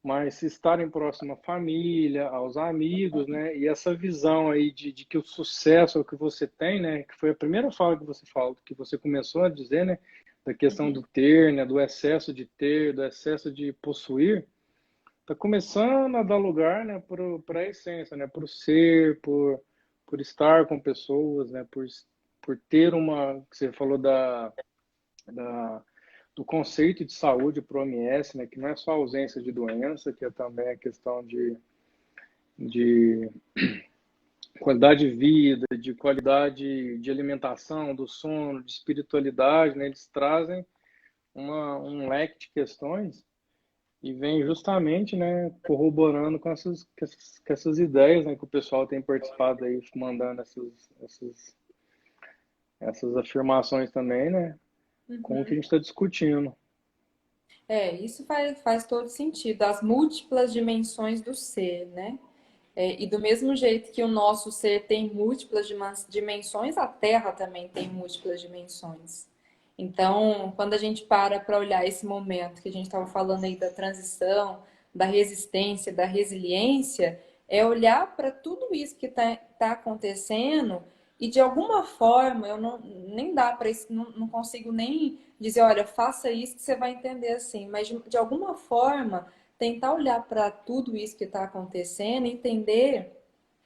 mais estarem próximo à família, aos amigos, né? E essa visão aí de que o sucesso é o que você tem, né? Que foi a primeira fala que você falou, que você começou a dizer, né? Da questão do ter, né? Do excesso de ter, do excesso de possuir, tá começando a dar lugar, né? Para a essência, né? Por ser, por estar com pessoas, né? Por ter uma, que você falou da do conceito de saúde para o OMS, né, que não é só ausência de doença, que é também a questão de qualidade de vida, de qualidade de alimentação, do sono, de espiritualidade, né, eles trazem um leque de questões e vem justamente, né, corroborando com essas ideias, né, que o pessoal tem participado aí, mandando essas afirmações também, né, com o que a Uhum. gente está discutindo. Isso faz todo sentido. As múltiplas dimensões do ser, né? E do mesmo jeito que o nosso ser tem múltiplas dimensões, a Terra também tem múltiplas dimensões. Então, quando a gente para olhar esse momento que a gente estava falando aí da transição, da resistência, da resiliência, é olhar para tudo isso que tá acontecendo e de alguma forma, eu não nem dá para isso, não consigo nem dizer, olha, faça isso que você vai entender assim, mas de alguma forma tentar olhar para tudo isso que está acontecendo e entender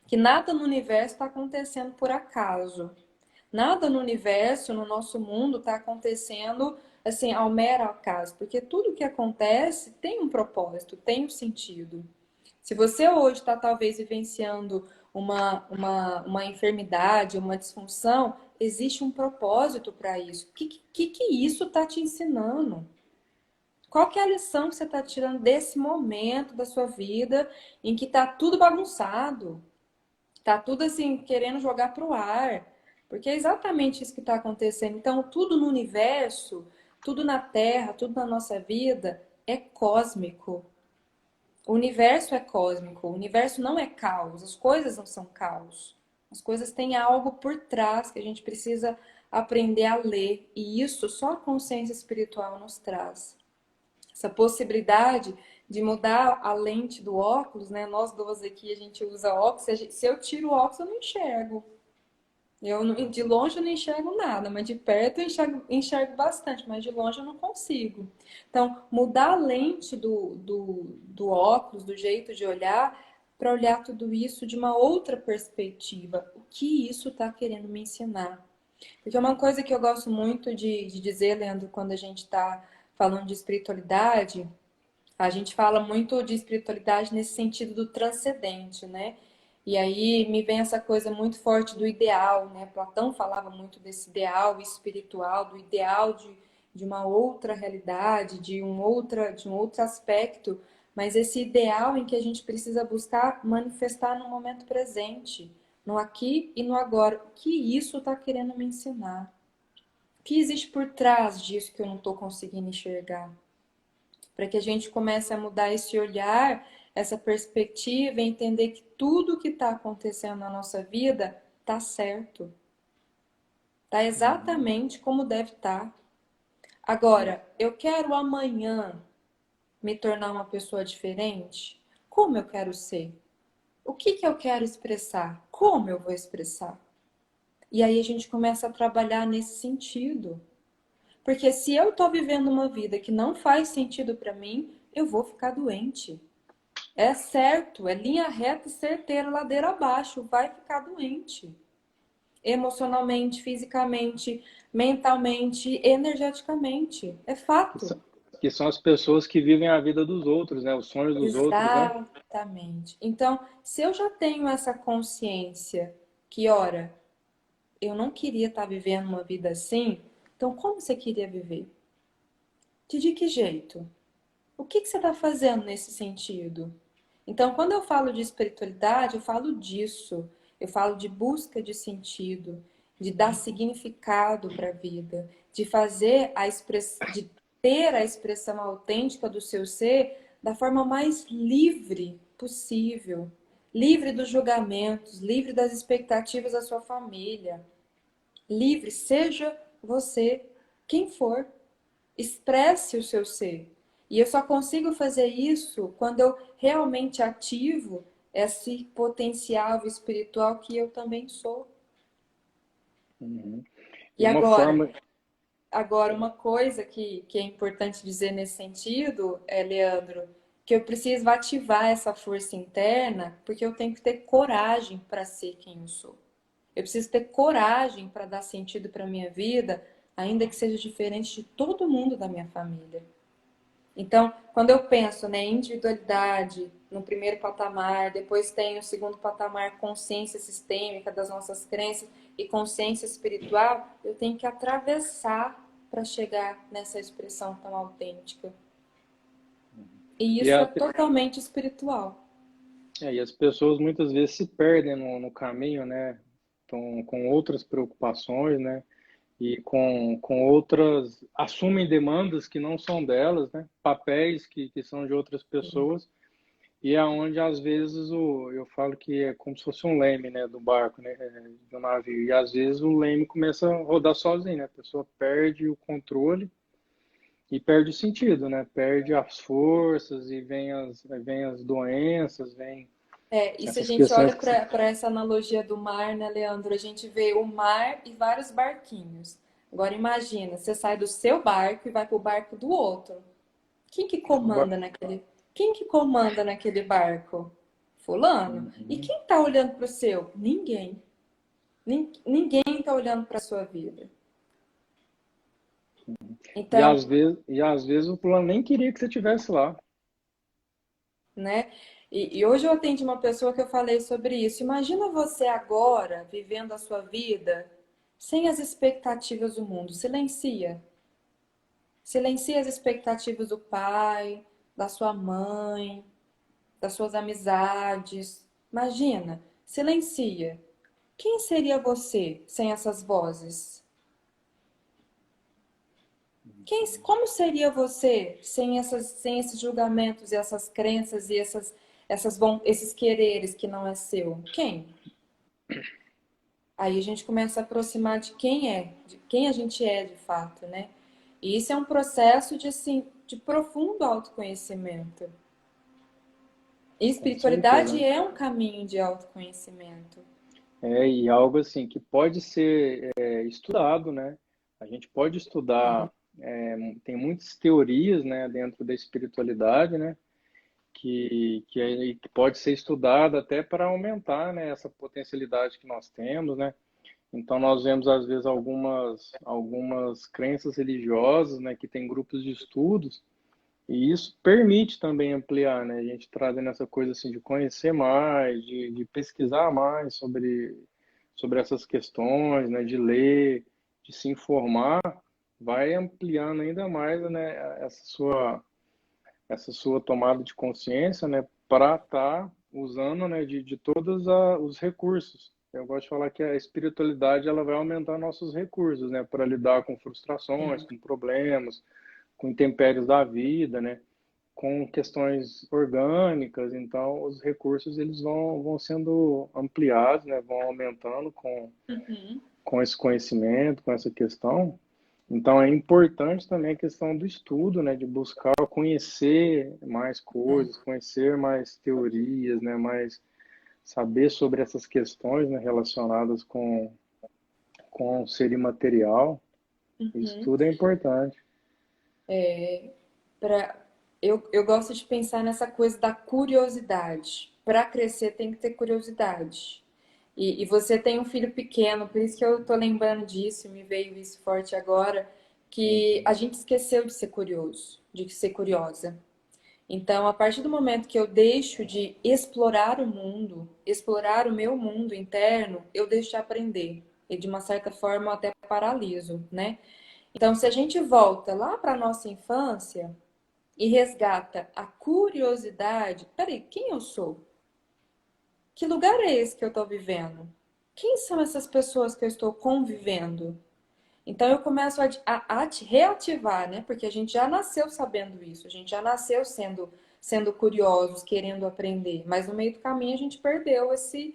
que nada no universo está acontecendo por acaso. Nada no universo, no nosso mundo, está acontecendo assim ao mero acaso, porque tudo que acontece tem um propósito, tem um sentido. Se você hoje está talvez vivenciando uma enfermidade, uma disfunção, existe um propósito para isso. O que isso está te ensinando? Qual que é a lição que você está tirando desse momento da sua vida em que está tudo bagunçado? Tá tudo assim, querendo jogar para o ar. Porque é exatamente isso que está acontecendo. Então, tudo no universo, tudo na Terra, tudo na nossa vida é cósmico. O universo é cósmico. O universo não é caos. As coisas não são caos. As coisas têm algo por trás que a gente precisa aprender a ler. E isso só a consciência espiritual nos traz. Essa possibilidade de mudar a lente do óculos, né? Nós duas aqui a gente usa óculos. Se eu tiro o óculos, eu não enxergo. De longe eu não enxergo nada, mas de perto eu enxergo bastante, mas de longe eu não consigo. Então, mudar a lente do óculos, do jeito de olhar, para olhar tudo isso de uma outra perspectiva. O que isso está querendo me ensinar? Porque é uma coisa que eu gosto muito de dizer, Leandro, quando a gente está falando de espiritualidade, a gente fala muito de espiritualidade nesse sentido do transcendente, né? E aí me vem essa coisa muito forte do ideal, né? Platão falava muito desse ideal espiritual, do ideal de uma outra realidade, de um outro aspecto, mas esse ideal em que a gente precisa buscar manifestar no momento presente, no aqui e no agora. O que isso está querendo me ensinar? O que existe por trás disso que eu não estou conseguindo enxergar? Para que a gente comece a mudar esse olhar, essa perspectiva e entender que tudo que está acontecendo na nossa vida está certo, está exatamente como deve estar. Agora, eu quero amanhã me tornar uma pessoa diferente? Como eu quero ser? O que eu quero expressar? Como eu vou expressar? E aí a gente começa a trabalhar nesse sentido. Porque se eu estou vivendo uma vida que não faz sentido para mim, eu vou ficar doente. É certo, é linha reta e certeira, ladeira abaixo, vai ficar doente. Emocionalmente, fisicamente, mentalmente, energeticamente. É Que fato. são, que são as pessoas que vivem a vida dos outros, né? Os sonhos dos outros, né? Exatamente. Então, se eu já tenho essa consciência que, ora, eu não queria estar vivendo uma vida assim, então como você queria viver? De que jeito? O que você está fazendo nesse sentido? Então, quando eu falo de espiritualidade, eu falo disso. Eu falo de busca de sentido, de dar significado para a vida, de fazer de ter a expressão autêntica do seu ser da forma mais livre possível, livre dos julgamentos, livre das expectativas da sua família, livre, seja você quem for. Expresse o seu ser. E eu só consigo fazer isso quando eu realmente ativo esse potencial espiritual que eu também sou. Uhum. E E uma agora, forma. uma coisa que é importante dizer nesse sentido, Leandro, que eu preciso ativar essa força interna, porque eu tenho que ter coragem para ser quem eu sou. Eu preciso ter coragem para dar sentido para a minha vida, ainda que seja diferente de todo mundo da minha família. Então, quando eu penso, né, individualidade no primeiro patamar, depois tem o segundo patamar, consciência sistêmica das nossas crenças e consciência espiritual, eu tenho que atravessar para chegar nessa expressão tão autêntica. E E, isso é a, totalmente espiritual. e as pessoas muitas vezes se perdem no caminho, né? Então, com outras preocupações, né? E com outras, assumem demandas que não são delas, né? Papéis que são de outras pessoas, e é onde às vezes eu falo que é como se fosse um leme, né, do barco, né, do navio, e às vezes o leme começa a rodar sozinho, né? A pessoa perde o controle e perde o sentido, né? Perde as forças e vem as doenças, vem E se a essas gente questões olha que você... para essa analogia do mar, né, Leandro, a gente vê o mar e vários barquinhos. Agora imagina, você sai do seu barco e vai para o barco do outro. Quem que comanda naquele, quem que comanda naquele barco? Fulano. E Uhum. quem está olhando para o seu? Ninguém. Ninguém está olhando para a sua vida. Então, E às vezes o plano nem queria que você estivesse lá. né? E hoje eu atendi uma pessoa que eu falei sobre isso. Imagina você agora vivendo a sua vida sem as expectativas do mundo. Silencia. Silencia as expectativas do pai, da sua mãe, das suas amizades. Imagina, silencia. Quem seria você sem essas vozes? Como seria você sem esses julgamentos e essas crenças e esses quereres que não é seu? Quem? Aí a gente começa a aproximar de quem é, de quem a gente é de fato, né? E isso é um processo de, assim, de profundo autoconhecimento. E Com certeza, espiritualidade né? é um caminho de autoconhecimento. E algo assim que pode ser estudado, né? A gente pode estudar, tem muitas teorias, né, dentro da espiritualidade, né, que pode ser estudada até para aumentar, né, essa potencialidade que nós temos, né? Então nós vemos às vezes algumas crenças religiosas, né, que tem grupos de estudos e isso permite também ampliar, né? A gente trazendo essa coisa assim de conhecer mais, de pesquisar mais sobre essas questões, né? De ler, de se informar, vai ampliando ainda mais, né? Essa sua tomada de consciência, né? Para estar usando, né? De todos os recursos. Eu gosto de falar que a espiritualidade ela vai aumentar nossos recursos, né? Para lidar com frustrações, Sim. com problemas, com intempéries da vida, né? Com questões orgânicas, então os recursos eles vão sendo ampliados, né? Vão aumentando Uhum. com esse conhecimento, com essa questão. Então é importante também a questão do estudo, né? De buscar conhecer mais coisas, conhecer mais teorias, né? Mais saber sobre essas questões, né? Relacionadas com o ser imaterial. Isso Uhum. tudo é importante. Pra... eu gosto de pensar nessa coisa da curiosidade. Para crescer tem que ter curiosidade. E você tem um filho pequeno, por isso que eu tô lembrando disso, me veio isso forte agora, que a gente esqueceu de ser curioso, de ser curiosa. Então, a partir do momento que eu deixo de explorar o mundo, explorar o meu mundo interno, eu deixo de aprender. E de uma certa forma eu até paraliso, né? Então, se a gente volta lá para a nossa infância, e resgata a curiosidade, peraí, quem eu sou? Que lugar é esse que eu estou vivendo? Quem são essas pessoas que eu estou convivendo? Então eu começo a reativar, né? Porque a gente já nasceu sabendo isso, a gente já nasceu sendo curiosos, querendo aprender, mas no meio do caminho a gente perdeu esse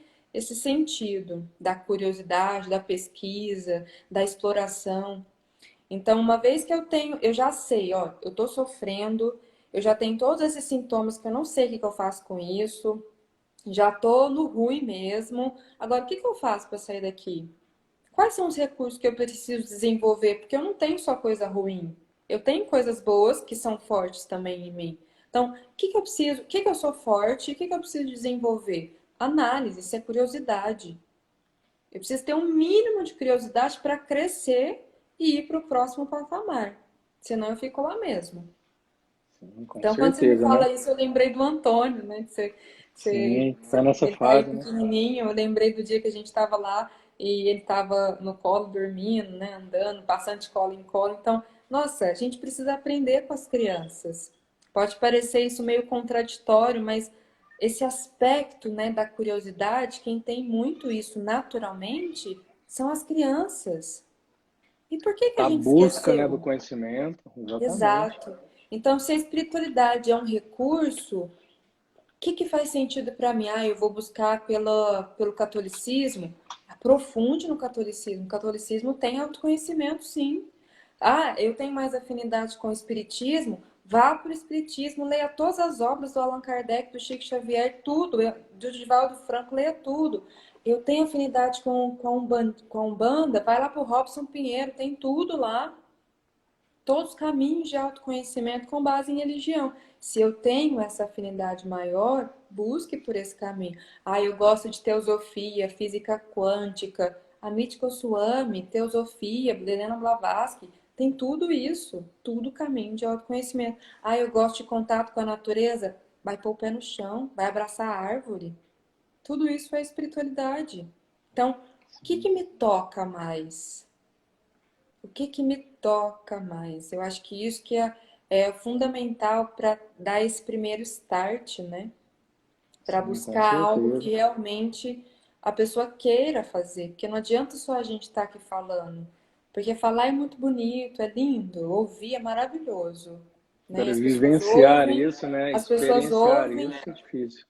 sentido da curiosidade, da pesquisa, da exploração. Então, uma vez que eu já sei, ó, eu tô sofrendo, eu já tenho todos esses sintomas que eu não sei o que que eu faço com isso, já tô no ruim mesmo. Agora, o que que eu faço para sair daqui? Quais são os recursos que eu preciso desenvolver? Porque eu não tenho só coisa ruim. Eu tenho coisas boas que são fortes também em mim. Então, o que que eu preciso? O que que eu sou forte? O que que eu preciso desenvolver? Análise, isso é curiosidade. Eu preciso ter um mínimo de curiosidade para crescer e ir para o próximo patamar. Senão eu fico lá mesmo. Sim, com Então, quando você me certeza, né? fala isso, eu lembrei do Antônio, né? Sim, tá nessa Ele tá aí fase, né? pequenininho. Eu lembrei do dia que a gente estava lá e ele estava no colo dormindo, né? Andando, passando de colo em colo. Então, nossa, a gente precisa aprender com as crianças. Pode parecer isso meio contraditório, mas esse aspecto, né, da curiosidade, quem tem muito isso naturalmente são as crianças. E por que que a A gente busca, né, do esqueceu? conhecimento, exatamente. Exato. Então, se a espiritualidade é um recurso, o que que faz sentido para mim? Ah, eu vou buscar pelo catolicismo? Aprofunde no catolicismo. O catolicismo tem autoconhecimento, sim. Ah, eu tenho mais afinidade com o espiritismo? Vá para o espiritismo, leia todas as obras do Allan Kardec, do Chico Xavier, tudo, do Divaldo Franco, leia tudo. Eu tenho afinidade com a Umbanda, vai lá para o Robson Pinheiro, tem tudo lá. Todos os caminhos de autoconhecimento com base em religião. Se eu tenho essa afinidade maior, busque por esse caminho. Ah, eu gosto de teosofia, física quântica, Amit Goswami, teosofia, Helena Blavatsky, tem tudo isso, tudo caminho de autoconhecimento. Ah, eu gosto de contato com a natureza, vai pôr o pé no chão, vai abraçar a árvore. Tudo isso é espiritualidade. Então, o que que me toca mais? O que que me toca mais? Eu acho que isso que é fundamental para dar esse primeiro start, né? Para Sim, com buscar algo que certeza. realmente a pessoa queira fazer. Porque não adianta só a gente estar aqui falando. Porque falar é muito bonito, é lindo, ouvir é maravilhoso, né? E Para vivenciar isso, né, as pessoas experienciar ouvem. isso é difícil.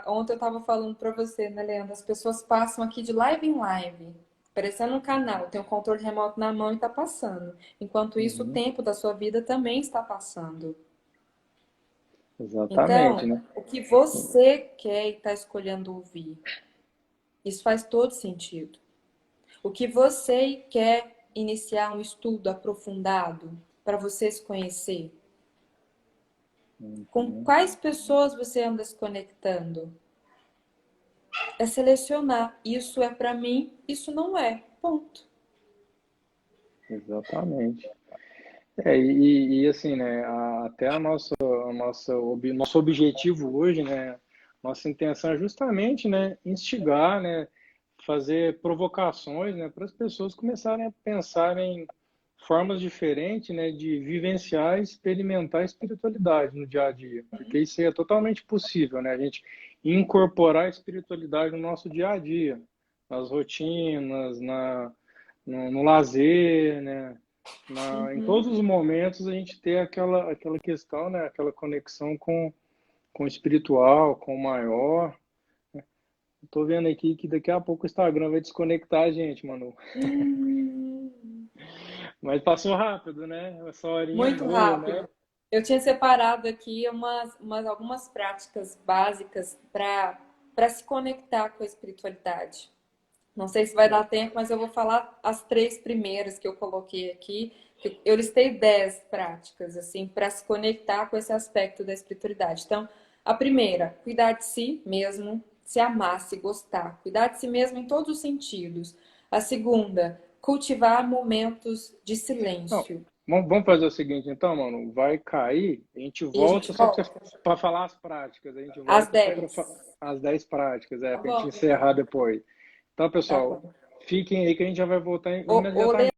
Ontem eu estava falando para você, né, Leandro? As pessoas passam aqui de live em live, aparecendo no canal, tem o controle remoto na mão e está passando. Enquanto isso, o Uhum. tempo da sua vida também está passando. Exatamente, Então, né? o que você quer e está escolhendo ouvir, isso faz todo sentido. O que você quer iniciar um estudo aprofundado para você se conhecer, com Uhum. quais pessoas você anda se conectando? É selecionar. Isso é para mim, isso não é. Ponto. Exatamente. Assim, né, até nosso objetivo hoje, né, nossa intenção é justamente, né, instigar, né, fazer provocações, né, para as pessoas começarem a pensar em formas diferentes, né, de vivenciar e experimentar a espiritualidade no dia a dia, porque isso é totalmente possível, né, a gente incorporar a espiritualidade no nosso dia a dia, nas rotinas, no lazer, né, em todos Uhum. os momentos a gente ter aquela questão, né, aquela conexão com o espiritual, com o maior. Tô vendo aqui que daqui a pouco o Instagram vai desconectar a gente, mano. Hum, Mas passou rápido, né? Essa horinha muito voa, né? rápido. Eu tinha separado aqui algumas práticas básicas para se conectar com a espiritualidade. Não sei se vai dar tempo, mas eu vou falar as três primeiras que eu coloquei aqui. Eu listei 10 práticas, assim, para se conectar com esse aspecto da espiritualidade. Então, a primeira, cuidar de si mesmo, se amar, se gostar. Cuidar de si mesmo em todos os sentidos. A segunda, cultivar momentos de Não, silêncio. vamos fazer o seguinte, então, mano. Vai cair, a gente E a gente volta só volta para falar as práticas. A gente às volta só para 10. as 10 práticas, Tá para a gente bom, encerrar depois. Então, tá pessoal, bom. fiquem aí que a gente já vai voltar O imediatamente.